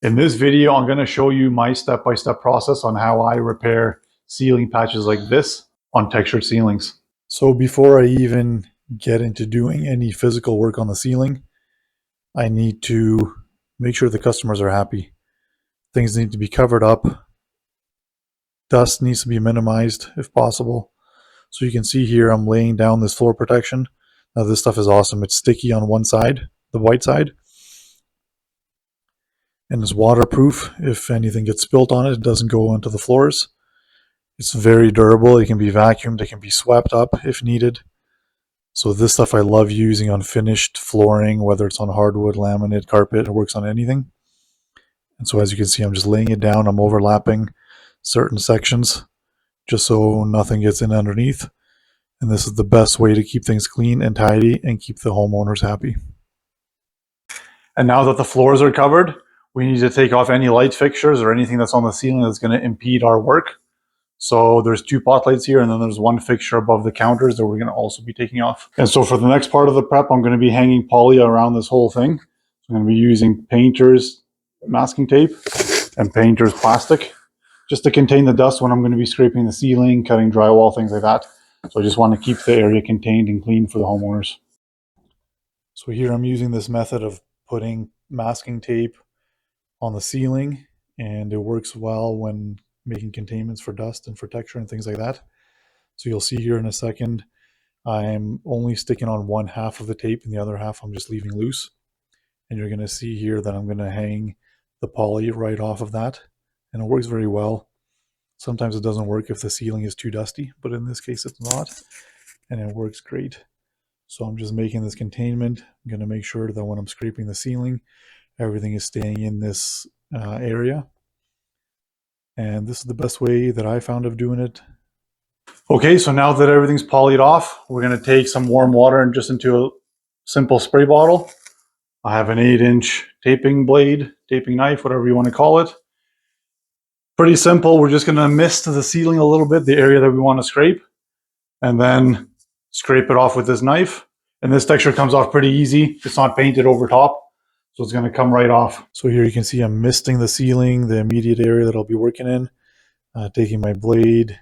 In this video, I'm going to show you my step-by-step process on how I repair ceiling patches like this on textured ceilings. So before I even get into doing any physical work on the ceiling, I need to make sure the customers are happy. Things need to be covered up. Dust needs to be minimized if possible. So you can see here I'm laying down this floor protection. Now this stuff is awesome. It's sticky on one side, the white side. And it's waterproof. If anything gets spilt on it, it doesn't go onto the floors. It's very durable. It can be vacuumed. It can be swept up if needed. So this stuff I love using on finished flooring, whether it's on hardwood, laminate, carpet. It works on anything. And so as you can see, I'm just laying it down. I'm overlapping certain sections just so nothing gets in underneath. And this is the best way to keep things clean and tidy and keep the homeowners happy. And now that the floors are covered, we need to take off any light fixtures or anything that's on the ceiling that's going to impede our work. So there's two pot lights here, and then there's one fixture above the counters that we're going to also be taking off. And so for the next part of the prep, I'm going to be hanging poly around this whole thing. So I'm going to be using painter's masking tape and painter's plastic just to contain the dust when I'm going to be scraping the ceiling, cutting drywall, things like that. So I just want to keep the area contained and clean for the homeowners. So here I'm using this method of putting masking tape on the ceiling, and it works well when making containments for dust and for texture and things like that. So you'll see here in a second, I'm only sticking on one half of the tape and the other half I'm just leaving loose. And you're going to see here that I'm going to hang the poly right off of that, and it works very well. Sometimes it doesn't work if the ceiling is too dusty, but in this case it's not, and it works great. So I'm just making this containment. I'm going to make sure that when I'm scraping the ceiling, everything is staying in this area. And this is the best way that I found of doing it. Okay, so now that everything's polyed off, we're going to take some warm water and just into a simple spray bottle. I have an 8-inch taping blade, taping knife, whatever you want to call it. Pretty simple. We're just going to mist the ceiling a little bit, the area that we want to scrape, and then scrape it off with this knife. And this texture comes off pretty easy. It's not painted over top, so it's going to come right off. So here you can see I'm misting the ceiling, the immediate area that I'll be working in, taking my blade,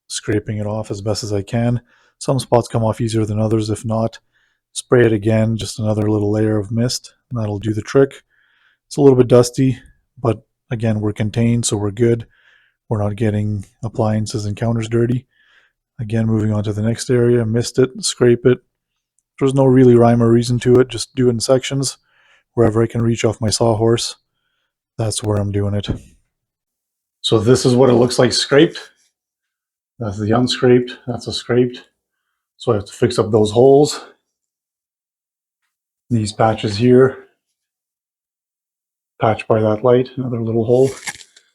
scraping it off as best as I can. Some spots come off easier than others. If not, spray it again, just another little layer of mist, and that'll do the trick. It's a little bit dusty, but again, we're contained, so we're good. We're not getting appliances and counters dirty. Again, moving on to the next area, mist it, scrape it. There's no really rhyme or reason to it, just do it in sections. Wherever I can reach off my sawhorse, that's where I'm doing it. So this is what it looks like scraped. That's the unscraped, that's a scraped. So I have to fix up those holes. These patches here, patch by that light, another little hole.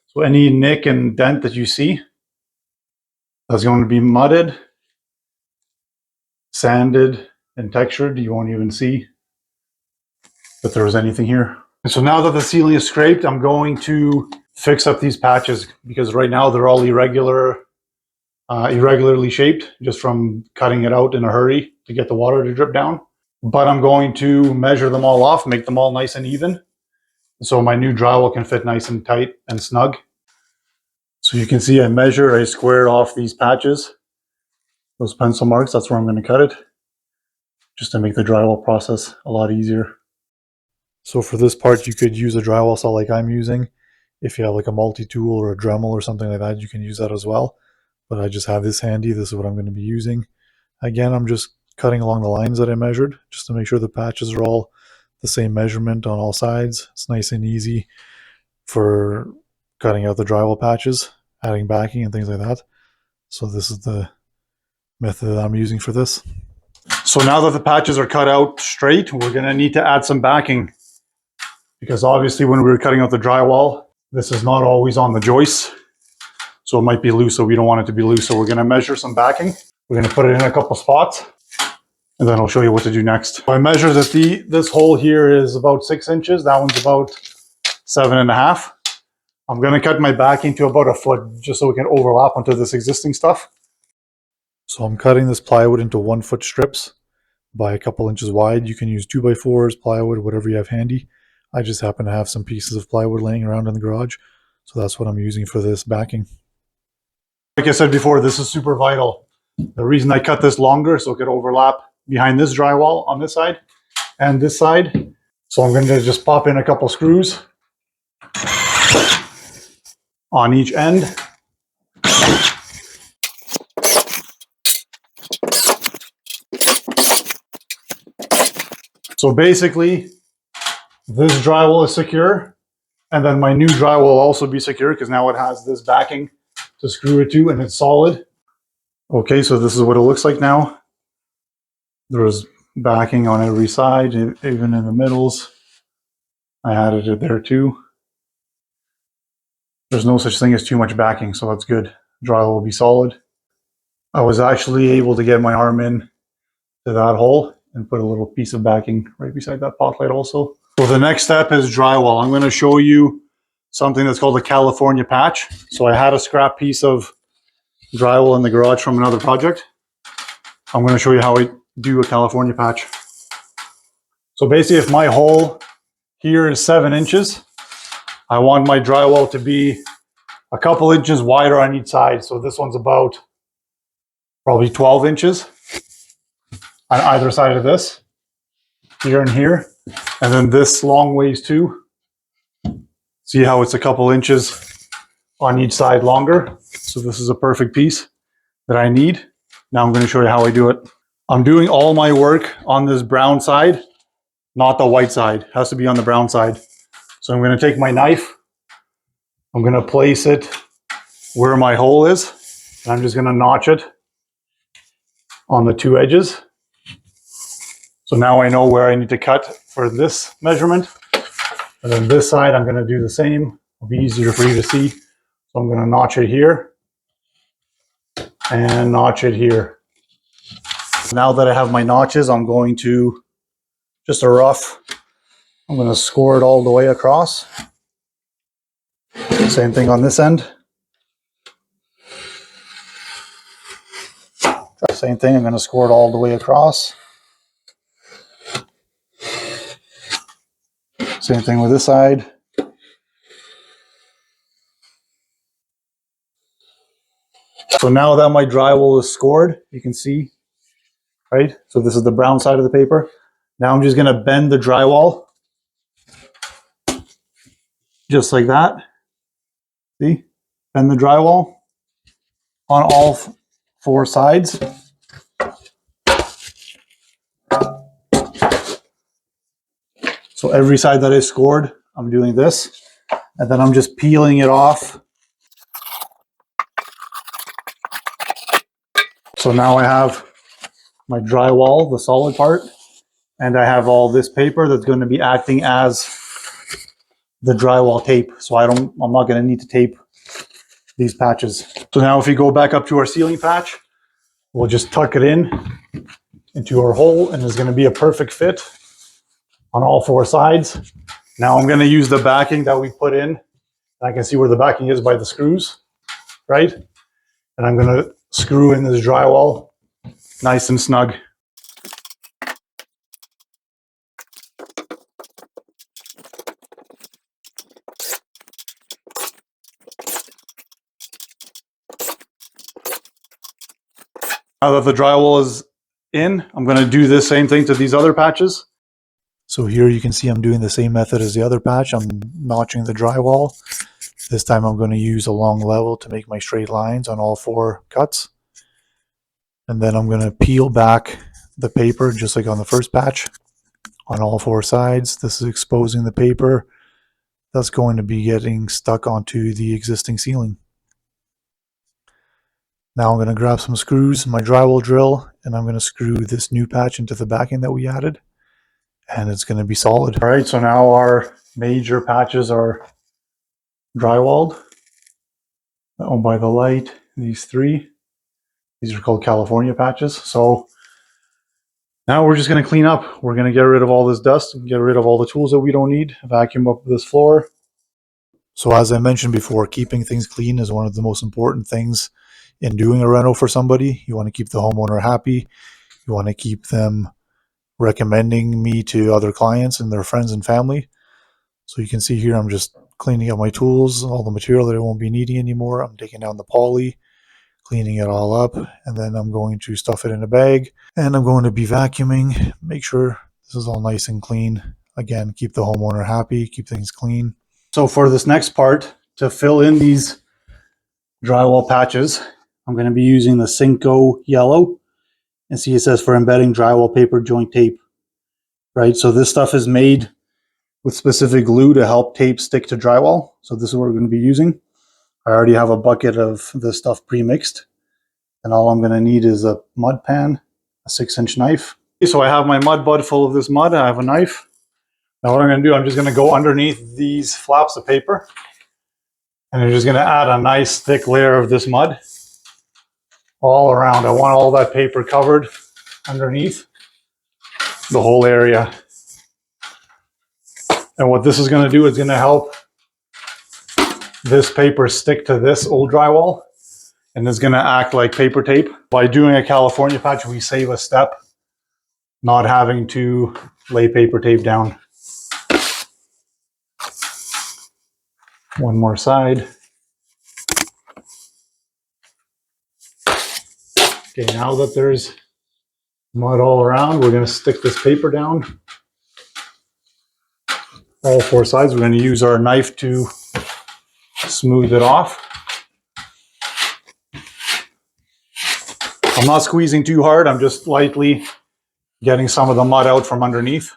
So any nick and dent that you see, that's going to be mudded, sanded, and textured. You won't even see that there was anything here. And so now that the ceiling is scraped, I'm going to fix up these patches because right now they're all irregularly shaped just from cutting it out in a hurry to get the water to drip down. But I'm going to measure them all off, make them all nice and even, so my new drywall can fit nice and tight and snug. So you can see I squared off these patches, those pencil marks. That's where I'm going to cut it, just to make the drywall process a lot easier. So for this part, you could use a drywall saw like I'm using. If you have like a multi-tool or a Dremel or something like that, you can use that as well. But I just have this handy. This is what I'm going to be using. Again, I'm just cutting along the lines that I measured just to make sure the patches are all the same measurement on all sides. It's nice and easy for cutting out the drywall patches, adding backing and things like that. So this is the method that I'm using for this. So now that the patches are cut out straight, we're going to need to add some backing, because obviously when we were cutting out the drywall, this is not always on the joists. So it might be loose, so we don't want it to be loose. So we're going to measure some backing. We're going to put it in a couple spots, and then I'll show you what to do next. I measure that this hole here is about 6 inches. That one's about 7.5. I'm going to cut my backing to about 1 foot just so we can overlap onto this existing stuff. So I'm cutting this plywood into 1 foot strips by a couple inches wide. You can use 2x4s, plywood, whatever you have handy. I just happen to have some pieces of plywood laying around in the garage, so that's what I'm using for this backing. Like I said before, this is super vital. The reason I cut this longer so it could overlap behind this drywall on this side and this side. So I'm going to just pop in a couple screws on each end. So basically, this drywall is secure, and then my new drywall will also be secure because now it has this backing to screw it to, and it's solid. Okay, so this is what it looks like now. There's backing on every side, even in the middles. I added it there too. There's no such thing as too much backing, so that's good. Drywall will be solid. I was actually able to get my arm in to that hole and put a little piece of backing right beside that pot light also. So the next step is drywall. I'm going to show you something that's called a California patch. So I had a scrap piece of drywall in the garage from another project. I'm going to show you how I do a California patch. So basically, if my hole here is 7 inches, I want my drywall to be a couple inches wider on each side. So this one's about probably 12 inches on either side of this, here and here. And then this long ways too. See how it's a couple inches on each side longer. So this is a perfect piece that I need. Now I'm going to show you how I do it. I'm doing all my work on this brown side, not the white side. It has to be on the brown side. So I'm going to take my knife. I'm going to place it where my hole is. And I'm just going to notch it on the 2 edges. So now I know where I need to cut for this measurement. And then this side, I'm going to do the same. It'll be easier for you to see. So I'm going to notch it here and notch it here. Now that I have my notches, I'm going to just I'm going to score it all the way across. Same thing on this end. Same thing, I'm going to score it all the way across. Same thing with this side. So now that my drywall is scored, you can see, right? So this is the brown side of the paper. Now I'm just going to bend the drywall just like that. See? Bend the drywall on all 4 sides. So every side that is scored, I'm doing this. And then I'm just peeling it off. So now I have my drywall, the solid part, and I have all this paper that's going to be acting as the drywall tape. So I'm not going to need to tape these patches. So now if you go back up to our ceiling patch, we'll just tuck it into our hole, and it's going to be a perfect fit on all 4 sides. Now I'm going to use the backing that we put in. I can see where the backing is by the screws, right? And I'm going to screw in this drywall nice and snug. Now that the drywall is in, I'm going to do the same thing to these other patches. So here you can see I'm doing the same method as the other patch. I'm notching the drywall. This time I'm going to use a long level to make my straight lines on all 4 cuts. And then I'm going to peel back the paper just like on the first patch on all 4 sides. This is exposing the paper that's going to be getting stuck onto the existing ceiling. Now I'm going to grab some screws, my drywall drill, and I'm going to screw this new patch into the backing that we added. And it's going to be solid. All right, so now our major patches are drywalled. That one by the light, these 3. These are called California patches. So now we're just going to clean up. We're going to get rid of all this dust and get rid of all the tools that we don't need, vacuum up this floor. So as I mentioned before, keeping things clean is one of the most important things in doing a reno for somebody. You want to keep the homeowner happy. You want to keep them recommending me to other clients and their friends and family. So you can see here I'm just cleaning up my tools, all the material that I won't be needing anymore. I'm taking down the poly, cleaning it all up, and then I'm going to stuff it in a bag, and I'm going to be vacuuming, make sure this is all nice and clean. Again, keep the homeowner happy, keep things clean. So for this next part, to fill in these drywall patches, I'm going to be using the Cinco yellow, and see it says for embedding drywall paper joint tape, right? So this stuff is made with specific glue to help tape stick to drywall. So this is what we're going to be using. I already have a bucket of this stuff pre-mixed, and all I'm going to need is a mud pan, a 6-inch knife. So I have my mud bud full of this mud. I have a knife. Now what I'm going to do, I'm just going to go underneath these flaps of paper, and I'm just going to add a nice thick layer of this mud all around. I want all that paper covered underneath the whole area. And what this is going to do is going to help this paper stick to this old drywall, and it's going to act like paper tape. By doing a California patch, we save a step, not having to lay paper tape down. One more side. Okay, now that there's mud all around, we're going to stick this paper down. All 4 sides. We're going to use our knife to smooth it off. I'm not squeezing too hard. I'm just lightly getting some of the mud out from underneath,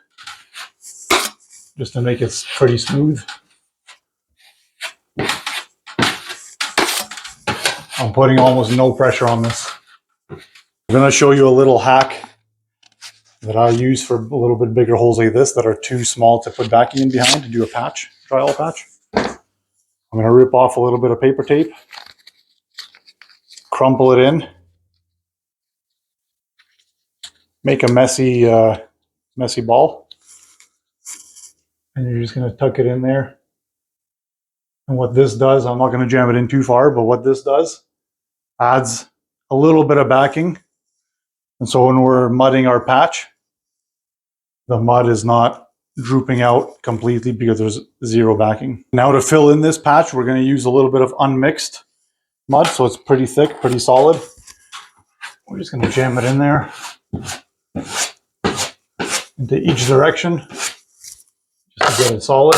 just to make it pretty smooth. I'm putting almost no pressure on this. I'm going to show you a little hack that I use for a little bit bigger holes like this that are too small to put backing in behind to do a patch, drywall patch. I'm going to rip off a little bit of paper tape, crumple it in, make a messy ball, and you're just going to tuck it in there. And what this does, I'm not going to jam it in too far, but what this does, adds a little bit of backing. And so when we're mudding our patch, the mud is not drooping out completely because there's zero backing. Now to fill in this patch, we're going to use a little bit of unmixed mud, so it's pretty thick, pretty solid. We're just going to jam it in there into each direction just to get it solid.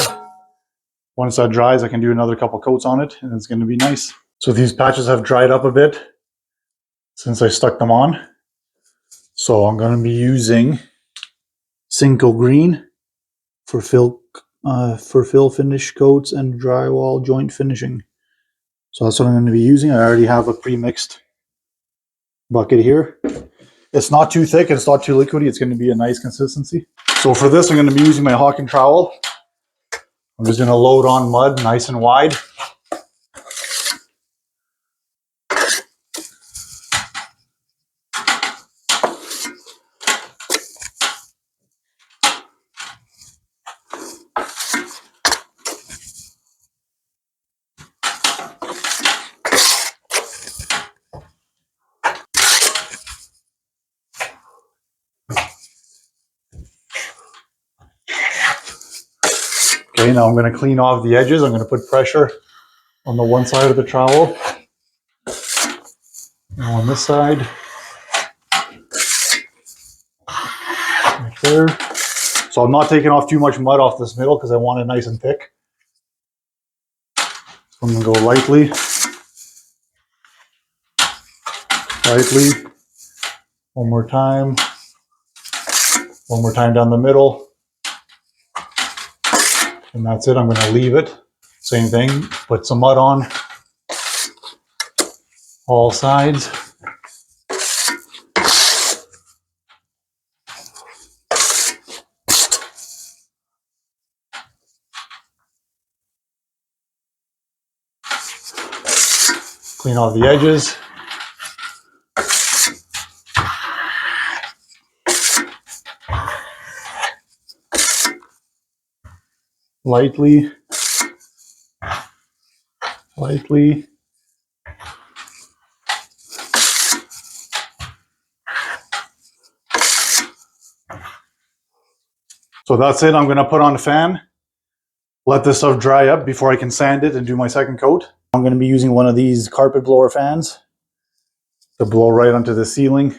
Once that dries, I can do another couple coats on it, and it's going to be nice. So these patches have dried up a bit since I stuck them on. So I'm going to be using Cinco Green for fill finish coats and drywall joint finishing. So that's what I'm going to be using. I already have a pre-mixed bucket here. It's not too thick, it's not too liquidy. It's going to be a nice consistency. So for this, I'm going to be using my Hawken trowel. I'm just going to load on mud nice and wide. Okay, now I'm going to clean off the edges. I'm going to put pressure on the one side of the trowel. Now on this side. Right there. So I'm not taking off too much mud off this middle because I want it nice and thick. So I'm going to go lightly. Lightly. One more time. One more time down the middle. And that's it. I'm going to leave it. Same thing. Put some mud on all sides. Clean off the edges. Lightly. Lightly. So that's it. I'm going to put on a fan. let this stuff dry up before I can sand it and do my second coat. I'm going to be using one of these carpet blower fans to blow right onto the ceiling.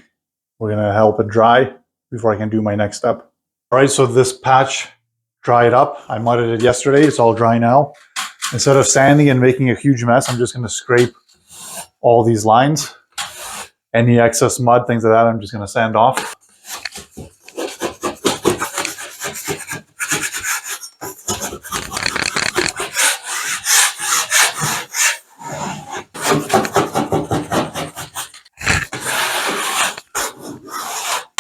We're going to help it dry before I can do my next step. All right, so this patch dried up. I mudded it yesterday. It's all dry now. Instead of sanding and making a huge mess, I'm just going to scrape all these lines. Any excess mud, things like that, I'm just going to sand off.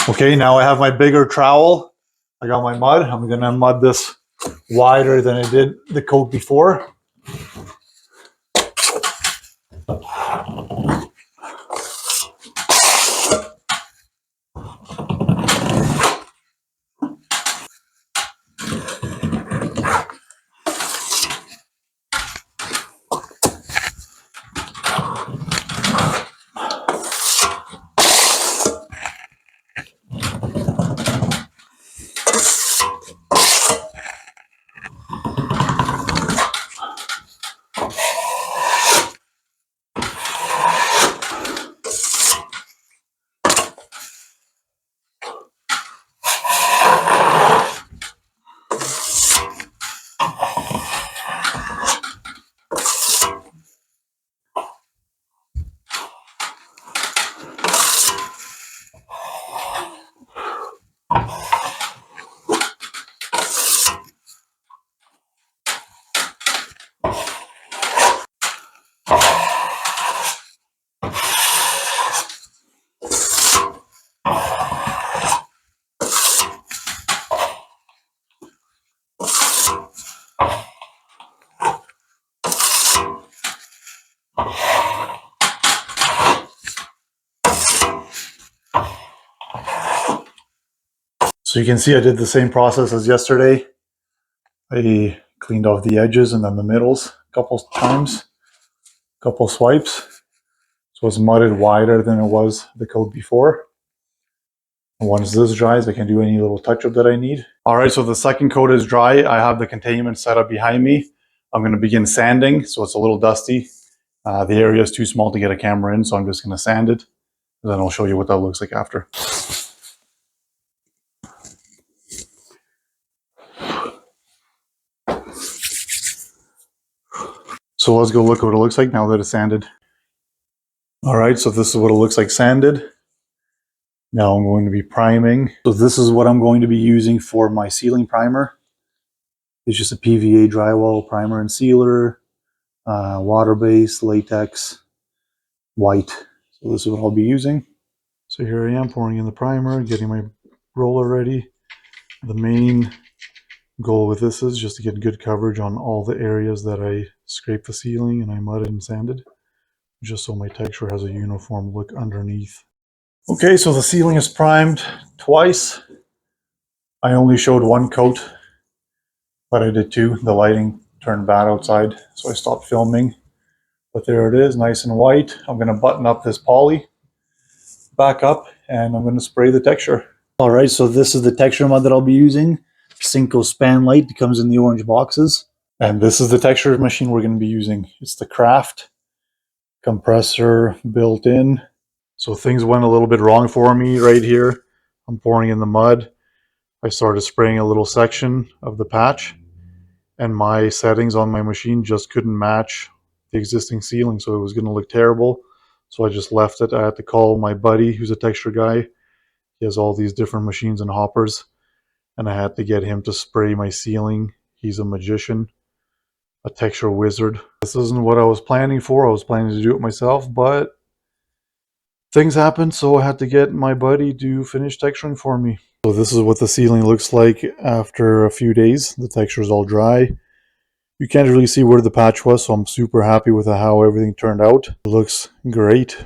Okay, now I have my bigger trowel. I got my mud. I'm going to mud this wider than I did the coat before. So you can see I did the same process as yesterday. I cleaned off the edges and then the middles a couple times, a couple swipes. So it's mudded wider than it was the coat before. And once this dries, I can do any little touch-up that I need. All right, so the second coat is dry. I have the containment set up behind me. I'm going to begin sanding, so it's a little dusty. The area is too small to get a camera in, so I'm just going to sand it. And then I'll show you what that looks like after. So let's go look at what it looks like now that it's sanded. All right, so this is what it looks like sanded. Now I'm going to be priming. So this is what I'm going to be using for my ceiling primer. It's just a PVA drywall primer and sealer, water-based, latex, white. So this is what I'll be using. So here I am pouring in the primer, getting my roller ready. The main goal with this is just to get good coverage on all the areas that I scraped the ceiling and I mudded and sanded, just so my texture has a uniform look underneath. Okay, so the ceiling is primed twice. I only showed one coat, but I did two. The lighting turned bad outside, so I stopped filming. But there it is, nice and white. I'm going to button up this poly back up and I'm going to spray the texture. All right, so this is the texture mud that I'll be using. Cinco Span Light. It comes in the orange boxes. And this is the texture machine we're going to be using. It's the Craft compressor built in. So things went a little bit wrong for me right here. I'm pouring in the mud. I started spraying a little section of the patch and my settings on my machine just couldn't match the existing ceiling, so it was going to look terrible. So I just left it. I had to call my buddy who's a texture guy. He has all these different machines and hoppers, and I had to get him to spray my ceiling. He's a magician, a texture wizard. This isn't what I was planning for. I was planning to do it myself, but things happened, so I had to get my buddy to finish texturing for me. So this is what the ceiling looks like after a few days. The texture is all dry. You can't really see where the patch was, so I'm super happy with how everything turned out. It looks great.